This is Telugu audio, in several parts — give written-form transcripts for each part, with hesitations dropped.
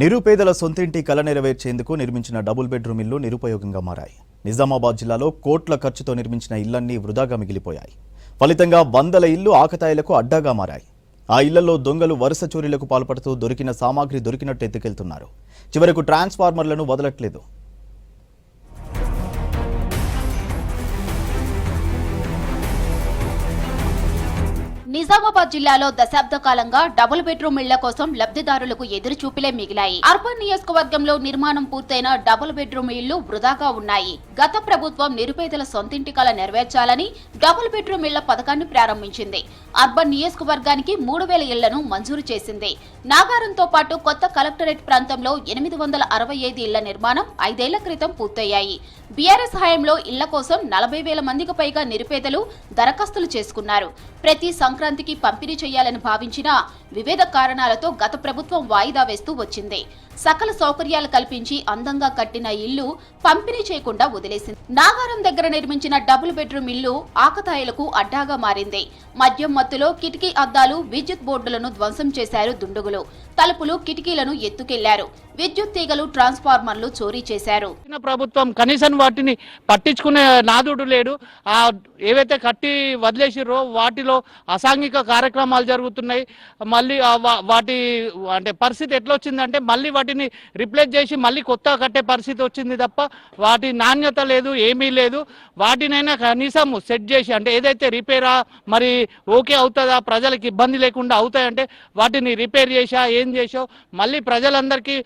నిరుపేదల సొంతింటి కల నెరవేర్చేందుకు నిర్మించిన డబుల్ బెడ్రూమ్ ఇల్లు నిరుపయోగంగా మారాయి. నిజామాబాద్ జిల్లాలో కోట్ల ఖర్చుతో నిర్మించిన ఇళ్లన్నీ వృధాగా మిగిలిపోయాయి. ఫలితంగా వందల ఇళ్లు ఆకతాయిలకు అడ్డాగా మారాయి. ఆ ఇళ్లలో దొంగలు వరుస చోరీలకు పాల్పడుతూ దొరికిన సామాగ్రి దొరికినట్టు ఎత్తుకెళ్తున్నారు. చివరకు ట్రాన్స్ఫార్మర్లను వదలట్లేదు. నిజామాబాద్ జిల్లాలో దశాబ్ద కాలంగా డబుల్ బెడ్రూమ్ ఇళ్ల కోసం లబ్ధిదారులకు ఎదురు చూపులే మిగిలాయి. అర్బన్ నియోజకవర్గంలో నిర్మాణం పూర్తయిన డబుల్ బెడ్రూమ్ ఇళ్లు వృధాగా ఉన్నాయి. గత ప్రభుత్వం నిరుపేదల సొంతింటి కల నెరవేర్చాలని డబుల్ బెడ్రూమ్ ఇళ్ల పథకాన్ని ప్రారంభించింది. అర్బన్ నియోజకవర్గానికి 3000 ఇళ్లను మంజూరు చేసింది. నాగారంతో పాటు కొత్త కలెక్టరేట్ ప్రాంతంలో 865 ఇళ్ల నిర్మాణం 5 ఏళ్ల క్రితం పూర్తయ్యాయి. బీఆర్ఎస్ హయాంలో ఇళ్ల కోసం 40,000 మందికి పైగా నిరుపేదలు దరఖాస్తులు చేసుకున్నారు. ప్రతి సంక్రాంతికి పంపిణీ చేయాలని భావించిన వివిధ కారణాలతో గత ప్రభుత్వం వాయిదా వేస్తూ వచ్చింది. సకల సౌకర్యాలు కల్పించి అందంగా కట్టిన ఇల్లు పంపిణీ చేయకుండా వదిలేసింది. నాగారం దగ్గర నిర్మించిన డబుల్ బెడ్రూమ్ ఇల్లు ఆకతాయిలకు అడ్డాగా మారింది. మద్యం మత్తులో కిటికీ అద్దాలు, విద్యుత్ బోర్డులను ధ్వంసం చేశారు దుండగులు. తలుపులు, కిటికీలను ఎత్తుకెళ్లారు. విద్యుత్ తీగలు, ట్రాన్స్ఫార్మర్లు చోరీ చేశారు. ప్రభుత్వం కనీసం వాటిని పట్టించుకునే నాదుడు లేడు. ఏవైతే కట్టి వదిలేసిరో వాటిలో అసాంఘిక కార్యక్రమాలు జరుగుతున్నాయి. మళ్ళీ వాటి అంటే పరిస్థితి ఎట్లా వచ్చిందంటే మళ్ళీ వాటిని రిప్లేస్ చేసి మళ్ళీ కొత్త కట్టే పరిస్థితి వచ్చింది తప్ప వాటి నాణ్యత లేదు, ఏమీ లేదు. వాటినైనా కనీసం సెట్ చేసి అంటే ఏదైతే రిపేరా మరి ఓకే అవుతుందా, ప్రజలకు ఇబ్బంది లేకుండా అవుతాయంటే వాటిని రిపేర్ చేసా ఏం చేసో మళ్ళీ ప్రజలందరికీ,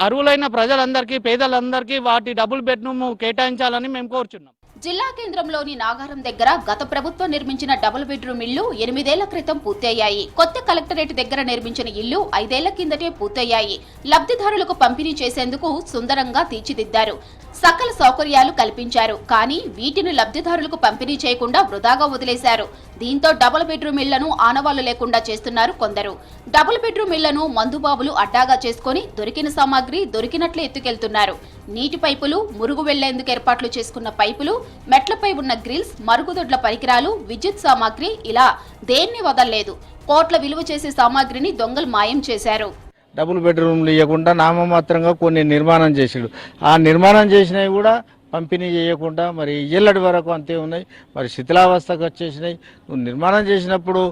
అర్హులైన ప్రజలందరికీ, పేదలందరికీ వాటి డబుల్ బెడ్రూమ్ కేటాయించాలని మేము కోరుచున్నాం. జిల్లా కేంద్రంలోని నాగారం దగ్గర గత ప్రభుత్వం నిర్మించిన డబుల్ బెడ్రూమ్ ఇల్లు 8 ఏళ్ల క్రితం పూర్తయ్యాయి. కొత్త కలెక్టరేట్ దగ్గర నిర్మించిన ఇల్లు 5 ఏళ్ల కిందటే పూర్తయ్యాయి. లబ్ధిదారులకు పంపిణీ చేసేందుకు సుందరంగా తీర్చిదిద్దారు. సకల సౌకర్యాలు కల్పించారు. కానీ వీటిని లబ్ధిదారులకు పంపిణీ చేయకుండా వృధాగా వదిలేశారు. దీంతో డబుల్ బెడ్రూమ్ ఇళ్లను ఆనవాళ్లు లేకుండా చేస్తున్నారు కొందరు. డబుల్ బెడ్రూమ్ ఇళ్లను మందుబాబులు అడ్డాగా చేసుకుని దొరికిన సామాగ్రి దొరికినట్లు ఎత్తుకెళ్తున్నారు. నీటి పైపులు, మురుగు వెళ్లేందుకు ఏర్పాట్లు చేసుకున్న పైపులు, మెట్లపై ఉన్న గ్రిల్స్, మరుగుదొడ్ల పరికరాలు, విద్యుత్ సామాగ్రి ఇలా దేన్ని వదల్లేదు. కోట్ల విలువ చేసే సామాగ్రిని దొంగలు మాయం చేశారు. డబుల్ బెడ్రూమ్లు ఇవ్వకుండా నామమాత్రంగా కొన్ని నిర్మాణం చేసాడు. ఆ నిర్మాణం చేసినవి కూడా పంపిణీ చేయకుండా మరి ఇయ్యలటి వరకు అంతే ఉన్నాయి. మరి శిథిలావస్థకు వచ్చేసినాయి. నువ్వు నిర్మాణం చేసినప్పుడు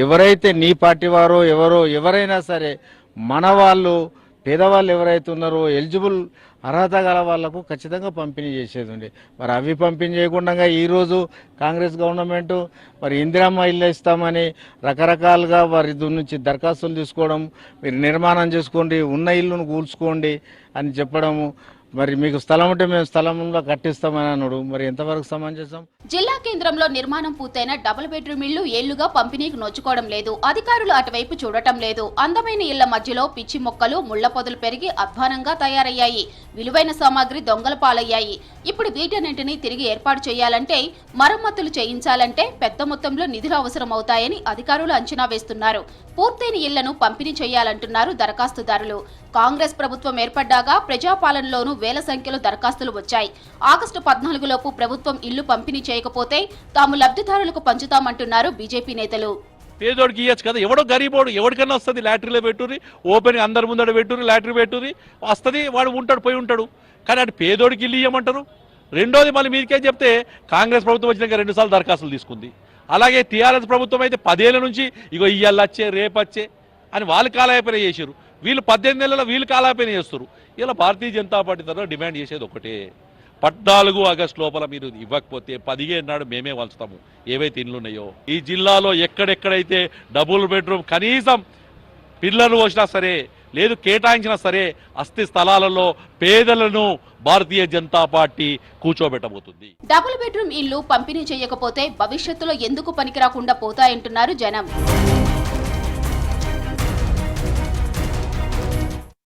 ఎవరైతే నీ పార్టీ వారో ఎవరైనా సరే మన వాళ్ళు పేదవాళ్ళు ఎవరైతే ఉన్నారో ఎలిజిబుల్ అర్హత గల వాళ్లకు ఖచ్చితంగా పంపిణీ చేసేది ఉండే. మరి అవి పంపిణీ చేయకుండా ఈరోజు కాంగ్రెస్ గవర్నమెంట్ మరి ఇందిరమ్మ ఇల్లు ఇస్తామని రకరకాలుగా వారి నుంచి దరఖాస్తులు తీసుకోవడం, మీరు నిర్మాణం చేసుకోండి, ఉన్న ఇల్లును కూల్చుకోండి అని చెప్పడము, మరి మీకు స్థలం ఉంటే మేము స్థలంలో కట్టిస్తామని అన్నాడు. మరి ఎంతవరకు సమంజసం? జిల్లా కేంద్రంలో నిర్మాణం పూర్తయిన డబుల్ బెడ్రూమ్ ఇళ్లు ఏళ్లుగా పంపిణీకి నోచుకోవడం లేదు. అధికారులు అటువైపు చూడటం లేదు. అందమైన ఇళ్ల మధ్యలో పిచ్చి మొక్కలు, ముళ్ల పొదలు పెరిగి అధ్వానంగా తయారయ్యాయి. విలువైన సామాగ్రి దొంగల పాలయ్యాయి. ఇప్పుడు వీటన్నింటినీ తిరిగి ఏర్పాటు చేయాలంటే, మరమ్మతులు చేయించాలంటే పెద్ద మొత్తంలో నిధులు అవసరం అవుతాయని అధికారులు అంచనా వేస్తున్నారు. పూర్తయిన ఇళ్లను పంపిణీ చేయాలంటున్నారు దరఖాస్తుదారులు. కాంగ్రెస్ ప్రభుత్వం ఏర్పడ్డాగా ప్రజాపాలనలోనూ వేల సంఖ్యలో దరఖాస్తులు వచ్చాయి. ఆగస్టు 14 లోపు ప్రభుత్వం ఇల్లు పంపిణీ చేయకపోతే తాము లబ్ధిదారులకు పంచుతామంటున్నారు బీజేపీ నేతలు. పేదోడికి ఇవ్వచ్చు కదా, ఎవడో గరీబోడు ఎవరికైనా వస్తుంది. లాటరీలో పెట్టుర్రి, ఓపెన్ అందరి ముందర పెట్టుర్రి, లాటరీ పెట్టుర్రి, వస్తుంది, వాడు ఉంటాడు, పోయి ఉంటాడు. కానీ అటు పేదోడికి ఇల్లు ఇవ్వమంటారు. రెండోది మళ్ళీ మీరికేం చెప్తే కాంగ్రెస్ ప్రభుత్వం వచ్చినాక 2 సార్లు దరఖాస్తులు తీసుకుంది. అలాగే టీఆర్ఎస్ ప్రభుత్వం అయితే 10 ఏళ్ల నుంచి ఇగో ఇయ్యాలు వచ్చే రేపచ్చే అని వాళ్ళు కాలాయపన చేశారు. వీళ్ళు 18 నెలల వీళ్ళు కాలాపన చేస్తారు. ఇలా భారతీయ జనతా పార్టీ తరఫున డిమాండ్ చేసేది ఒకటే, 14 ఆగస్టు లోపల మీరు ఇవ్వకపోతే 15 నాడు మేమే వంచుతాము ఏవైతే ఇండ్లు ఉన్నాయో. ఈ జిల్లాలో ఎక్కడెక్కడైతే డబుల్ బెడ్రూమ్ కనీసం పిల్లలు వచ్చినా సరే, లేదు కేటాయించినా సరే, అస్థి స్థలాలలో పేదలను Bharatiya Janata party కూర్చోబెట్టబోతుంది. Double bedroom ఇల్లు పంపిణీ చేయకపోతే భవిష్యత్తులో ఎందుకు పనికిరాకుండా పోతాయంటున్నారు జనం.